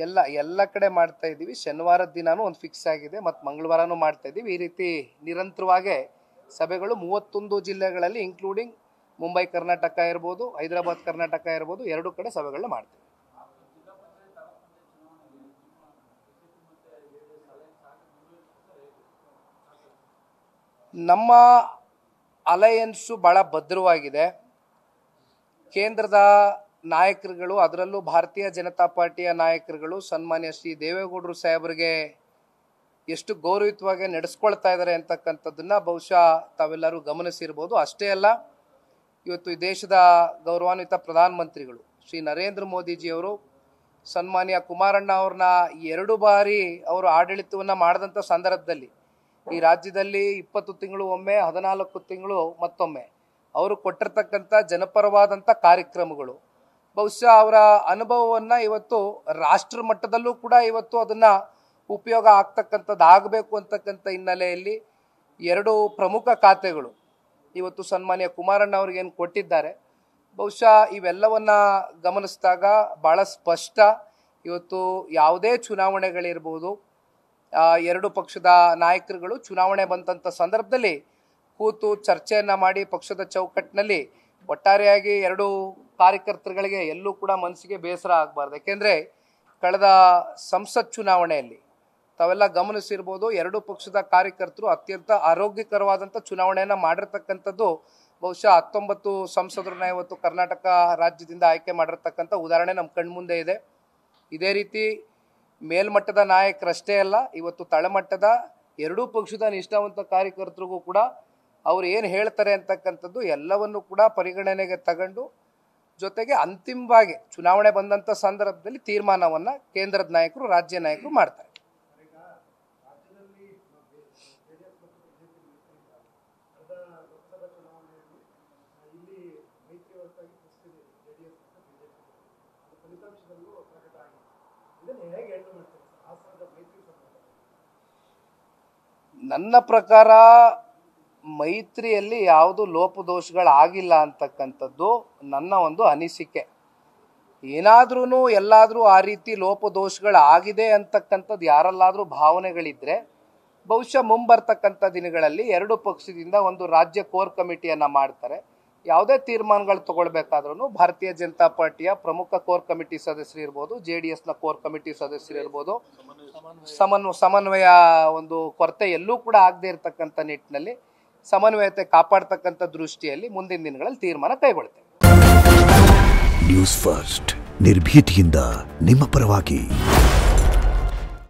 ಎಲ್ಲ ಕಡೆ ಮಾಡ್ತಾ ಇದ್ದೀವಿ. ಶನಿವಾರದ ದಿನಾನೂ ಒಂದು ಫಿಕ್ಸ್ ಆಗಿದೆ ಮತ್ತು ಮಂಗಳವಾರನೂ ಮಾಡ್ತಾ ಇದ್ದೀವಿ. ಈ ರೀತಿ ನಿರಂತರವಾಗಿ ಸಭೆಗಳು 31 ಜಿಲ್ಲೆಗಳಲ್ಲಿ ಇನ್ಕ್ಲೂಡಿಂಗ್ ಮುಂಬೈ ಕರ್ನಾಟಕ ಇರ್ಬೋದು, ಹೈದರಾಬಾದ್ ಕರ್ನಾಟಕ ಇರ್ಬೋದು, 2 ಕಡೆ ಸಭೆಗಳನ್ನ ಮಾಡ್ತೀವಿ. ನಮ್ಮ ಅಲಯನ್ಸು ಭಾಳ ಭದ್ರವಾಗಿದೆ. ಕೇಂದ್ರದ ನಾಯಕರುಗಳು, ಅದರಲ್ಲೂ ಭಾರತೀಯ ಜನತಾ ಪಾರ್ಟಿಯ ನಾಯಕರುಗಳು ಸನ್ಮಾನ್ಯ ಶ್ರೀ ದೇವೇಗೌಡರು ಸಾಹೇಬರಿಗೆ ಎಷ್ಟು ಗೌರವಯುತವಾಗಿ ನಡೆಸ್ಕೊಳ್ತಾ ಇದ್ದಾರೆ ಅಂತಕ್ಕಂಥದ್ದನ್ನು ಬಹುಶಃ ತಾವೆಲ್ಲರೂ ಗಮನಿಸಿರ್ಬೋದು. ಅಷ್ಟೇ ಅಲ್ಲ, ಇವತ್ತು ಈ ದೇಶದ ಗೌರವಾನ್ವಿತ ಪ್ರಧಾನಮಂತ್ರಿಗಳು ಶ್ರೀ ನರೇಂದ್ರ ಮೋದಿಜಿಯವರು ಸನ್ಮಾನ್ಯ ಕುಮಾರಣ್ಣ ಅವ್ರನ್ನ 2 ಬಾರಿ ಅವರು ಆಡಳಿತವನ್ನು ಮಾಡಿದಂಥ ಸಂದರ್ಭದಲ್ಲಿ ಈ ರಾಜ್ಯದಲ್ಲಿ 20 ತಿಂಗಳು ಒಮ್ಮೆ, 14 ತಿಂಗಳು ಮತ್ತೊಮ್ಮೆ ಅವರು ಕೊಟ್ಟಿರ್ತಕ್ಕಂಥ ಜನಪರವಾದಂಥ ಕಾರ್ಯಕ್ರಮಗಳು, ಬಹುಶಃ ಅವರ ಅನುಭವವನ್ನು ಇವತ್ತು ರಾಷ್ಟ್ರ ಮಟ್ಟದಲ್ಲೂ ಕೂಡ ಇವತ್ತು ಅದನ್ನು ಉಪಯೋಗ ಆಗ್ತಕ್ಕಂಥದ್ದು ಆಗಬೇಕು ಅಂತಕ್ಕಂಥ ಹಿನ್ನೆಲೆಯಲ್ಲಿ 2 ಪ್ರಮುಖ ಖಾತೆಗಳು ಇವತ್ತು ಸನ್ಮಾನ್ಯ ಕುಮಾರಣ್ಣ ಅವ್ರಿಗೆ ಏನು ಕೊಟ್ಟಿದ್ದಾರೆ. ಬಹುಶಃ ಇವೆಲ್ಲವನ್ನ ಗಮನಿಸಿದಾಗ ಭಾಳ ಸ್ಪಷ್ಟ, ಇವತ್ತು ಯಾವುದೇ ಚುನಾವಣೆಗಳಿರ್ಬೋದು, 2 ಪಕ್ಷದ ನಾಯಕರುಗಳು ಚುನಾವಣೆ ಬಂದಂಥ ಸಂದರ್ಭದಲ್ಲಿ ಕೂತು ಚರ್ಚೆಯನ್ನು ಮಾಡಿ ಪಕ್ಷದ ಚೌಕಟ್ಟಿನಲ್ಲಿ ಒಟ್ಟಾರೆಯಾಗಿ 2 ಕಾರ್ಯಕರ್ತರುಗಳಿಗೆ ಎಲ್ಲೂ ಕೂಡ ಮನಸ್ಸಿಗೆ ಬೇಸರ ಆಗಬಾರ್ದು. ಯಾಕೆಂದರೆ ಕಳೆದ ಸಂಸತ್ ಚುನಾವಣೆಯಲ್ಲಿ ತಾವೆಲ್ಲ ಗಮನಿಸಿರ್ಬೋದು, 2 ಪಕ್ಷದ ಕಾರ್ಯಕರ್ತರು ಅತ್ಯಂತ ಆರೋಗ್ಯಕರವಾದಂಥ ಚುನಾವಣೆಯನ್ನು ಮಾಡಿರ್ತಕ್ಕಂಥದ್ದು ಬಹುಶಃ 19 ಸಂಸದರನ್ನ ಇವತ್ತು ಕರ್ನಾಟಕ ರಾಜ್ಯದಿಂದ ಆಯ್ಕೆ ಮಾಡಿರ್ತಕ್ಕಂಥ ಉದಾಹರಣೆ ನಮ್ಮ ಕಣ್ಮುಂದೆ ಇದೆ. ಇದೇ ರೀತಿ ಮೇಲ್ಮಟ್ಟದ ನಾಯಕರಷ್ಟೇ ಅಲ್ಲ, ಇವತ್ತು ತಳಮಟ್ಟದ 2 ಪಕ್ಷದ ನಿಷ್ಠಾವಂತ ಕಾರ್ಯಕರ್ತರಿಗೂ ಕೂಡ ಅವ್ರು ಏನು ಹೇಳ್ತಾರೆ ಅಂತಕ್ಕಂಥದ್ದು ಎಲ್ಲವನ್ನು ಕೂಡ ಪರಿಗಣನೆಗೆ ತಗೊಂಡು, ಜೊತೆಗೆ ಅಂತಿಮವಾಗಿ ಚುನಾವಣೆ ಬಂದಂಥ ಸಂದರ್ಭದಲ್ಲಿ ತೀರ್ಮಾನವನ್ನು ಕೇಂದ್ರದ ನಾಯಕರು, ರಾಜ್ಯ ನಾಯಕರು ಮಾಡ್ತಾರೆ. ನನ್ನ ಪ್ರಕಾರ ಮೈತ್ರಿಯಲ್ಲಿ ಯಾವುದು ಲೋಪದೋಷಗಳಾಗಿಲ್ಲ ಅಂತಕ್ಕಂಥದ್ದು ನನ್ನ ಒಂದು ಅನಿಸಿಕೆ. ಏನಾದ್ರೂ ಎಲ್ಲಾದರೂ ಆ ರೀತಿ ಲೋಪದೋಷಗಳಾಗಿದೆ ಅಂತಕ್ಕಂಥದ್ದು ಯಾರಲ್ಲಾದರೂ ಭಾವನೆಗಳಿದ್ದರೆ ಬಹುಶಃ ಮುಂಬರ್ತಕ್ಕಂಥ ದಿನಗಳಲ್ಲಿ 2 ಪಕ್ಷದಿಂದ ಒಂದು ರಾಜ್ಯ ಕೋರ್ ಕಮಿಟಿಯನ್ನು ಮಾಡ್ತಾರೆ. ಯಾವುದೇ ತೀರ್ಮಾನಗಳು ತಗೊಳ್ಬೇಕಾದ್ರೂ ಭಾರತೀಯ ಜನತಾ ಪಾರ್ಟಿಯ ಪ್ರಮುಖ ಕೋರ್ ಕಮಿಟಿ ಸದಸ್ಯರು ಇರ್ಬೋದು, JDSನ ಕೋರ್ ಕಮಿಟಿ ಸದಸ್ಯರು ಇರ್ಬೋದು, ಸಮನ್ವಯ ಒಂದು ಕೊರತೆ ಎಲ್ಲೂ ಕೂಡ ಆಗದೆ ಇರತಕ್ಕಂಥ ನಿಟ್ಟಿನಲ್ಲಿ ಸಮನ್ವಯತೆ ಕಾಪಾಡ್ತಕ್ಕಂಥ ದೃಷ್ಟಿಯಲ್ಲಿ ಮುಂದಿನ ದಿನಗಳಲ್ಲಿ ತೀರ್ಮಾನ ಕೈಗೊಳ್ತೇವೆ. ನ್ಯೂಸ್ ಫಸ್ಟ್, ನಿರ್ಭೀತಿಯಿಂದ ನಿಮ್ಮ ಪರವಾಗಿ.